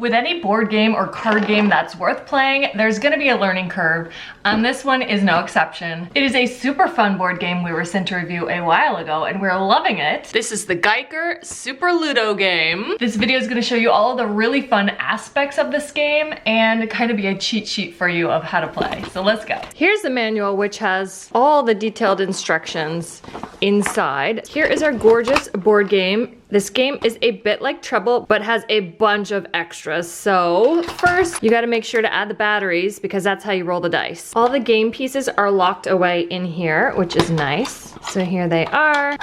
With any board game or card game that's worth playing, there's gonna be a learning curve, and this one is no exception. It is a super fun board game we were sent to review a while ago, and we're loving it. This is the Giiker Super Ludo game. This video is gonna show you all of the really fun aspects of this game and kind of be a cheat sheet for you of how to play. So let's go. Here's the manual, which has all the detailed instructions inside. Here is our gorgeous board game. This game is a bit like Trouble, but has a bunch of extras. So first, you gotta make sure to add the batteries because that's how you roll the dice. All the game pieces are locked away in here, which is nice. So here they are.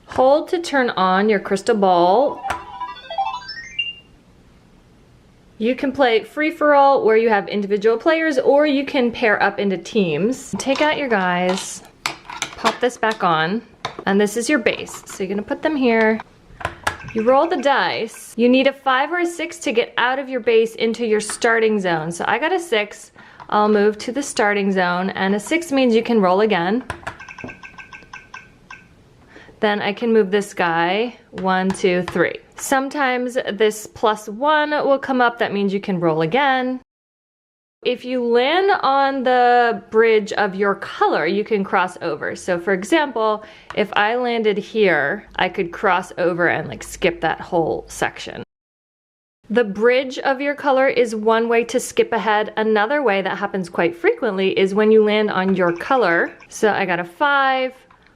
Hold to turn on your crystal ball. You can play free-for-all where you have individual players, or you can pair up into teams. Take out your guys, pop this back on. And this is your base. So you're gonna put them here. You roll the dice. You need a 5 or a 6 to get out of your base into your starting zone. So I got a 6. I'll move to the starting zone, and a 6 means you can roll again. Then I can move this guy 1, 2, 3. Sometimes this +1 will come up. That means you can roll again. If you land on the bridge of your color, you can cross over. So for example, if I landed here, I could cross over and like skip that whole section. The bridge of your color is one way to skip ahead. Another way that happens quite frequently is when you land on your color. So I got a 5,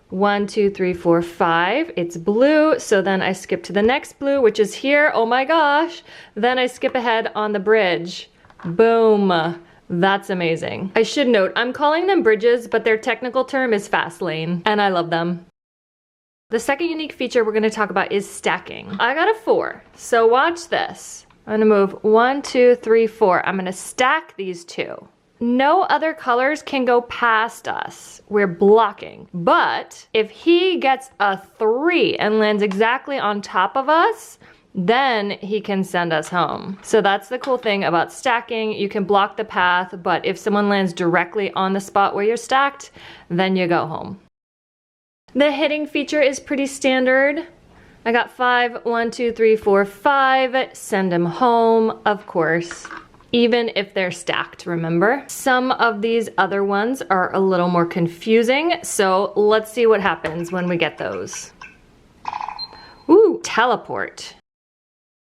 1, 2, 3, 4, 5. It's blue, so then I skip to the next blue, which is here. Oh my gosh. Then I skip ahead on the bridge. Boom. That's amazing. I should note, I'm calling them bridges, but their technical term is fast lane, and I love them. The second unique feature we're gonna talk about is stacking. I got a 4, so watch this. I'm gonna move 1, 2, 3, 4. I'm gonna stack these two. No other colors can go past us. We're blocking. But if he gets a 3 and lands exactly on top of us, then he can send us home. So that's the cool thing about stacking. You can block the path, but if someone lands directly on the spot where you're stacked, then you go home. The hitting feature is pretty standard. I got 5, 1, 2, 3, 4, 5. Send him home, of course. Even if they're stacked, remember? Some of these other ones are a little more confusing, so let's see what happens when we get those. Ooh, teleport.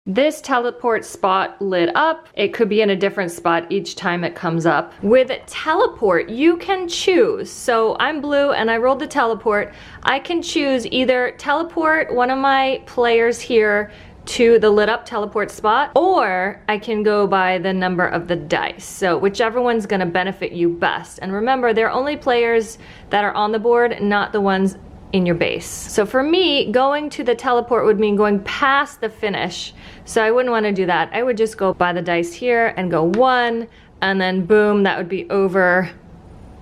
This teleport spot lit up. It could be in a different spot each time it comes up. With teleport, you can choose. So I'm blue and I rolled the teleport. I can choose either teleport one of my players here to the lit up teleport spot, or I can go by the number of the dice. So whichever one's gonna benefit you best. And remember, they're only players that are on the board, not the ones in your base. So for me, going to the teleport would mean going past the finish. So I wouldn't want to do that. I would just go by the dice here and go 1, and then boom, that would be over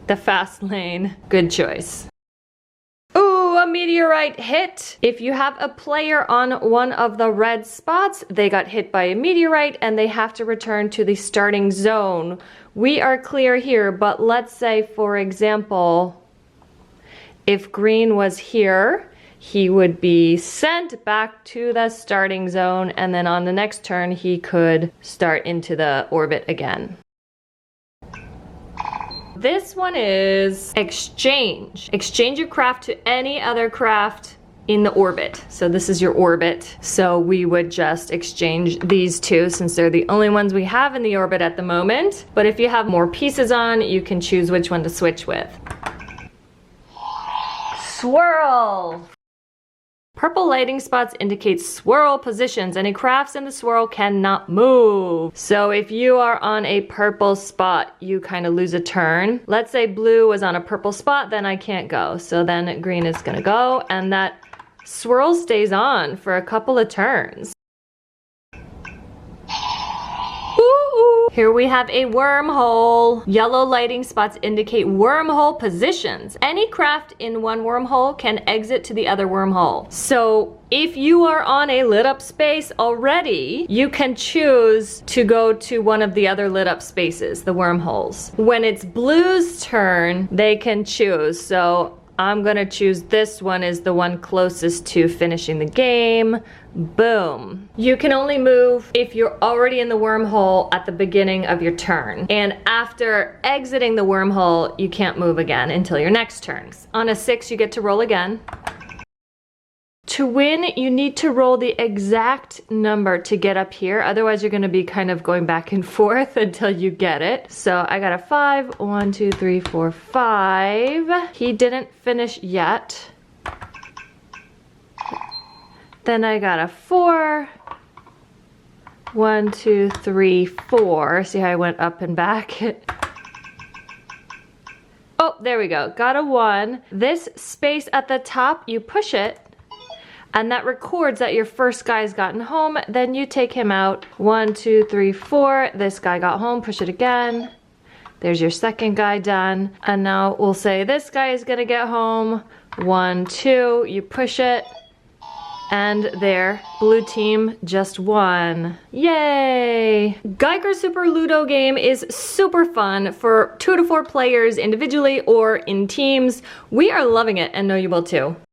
the fast lane. Good choice. Ooh, a meteorite hit. If you have a player on one of the red spots, they got hit by a meteorite and they have to return to the starting zone. We are clear here, but let's say, for example, if green was here, he would be sent back to the starting zone, and then on the next turn, he could start into the orbit again. This one is exchange. Exchange your craft to any other craft in the orbit. So this is your orbit. So we would just exchange these two since they're the only ones we have in the orbit at the moment. But if you have more pieces on, you can choose which one to switch with. Swirl. Purple lighting spots indicate swirl positions. Any crafts in the swirl cannot move. So if you are on a purple spot, you kind of lose a turn. Let's say blue was on a purple spot, then I can't go. So then green is gonna go, and that swirl stays on for a couple of turns. Here we have a wormhole. Yellow lighting spots indicate wormhole positions. Any craft in one wormhole can exit to the other wormhole. So if you are on a lit up space already, you can choose to go to one of the other lit up spaces, the wormholes. When it's blue's turn, they can choose. So I'm gonna choose this one is the one closest to finishing the game. Boom. You can only move if you're already in the wormhole at the beginning of your turn. And after exiting the wormhole, you can't move again until your next turn. On a 6, you get to roll again. To win, you need to roll the exact number to get up here. Otherwise, you're gonna be kind of going back and forth until you get it. So I got a 5. 1, 2, 3, 4, 5. He didn't finish yet. Then I got a 4. 1, 2, 3, 4. See how I went up and back? Oh, there we go. Got a 1. This space at the top, you push it, and that records that your first guy's gotten home. Then you take him out. 1, 2, 3, 4. This guy got home. Push it again. There's your second guy done. And now we'll say this guy is gonna get home. 1, 2. You push it. And there, blue team just won. Yay! Giiker Super Ludo game is super fun for 2 to 4 players individually or in teams. We are loving it and know you will too.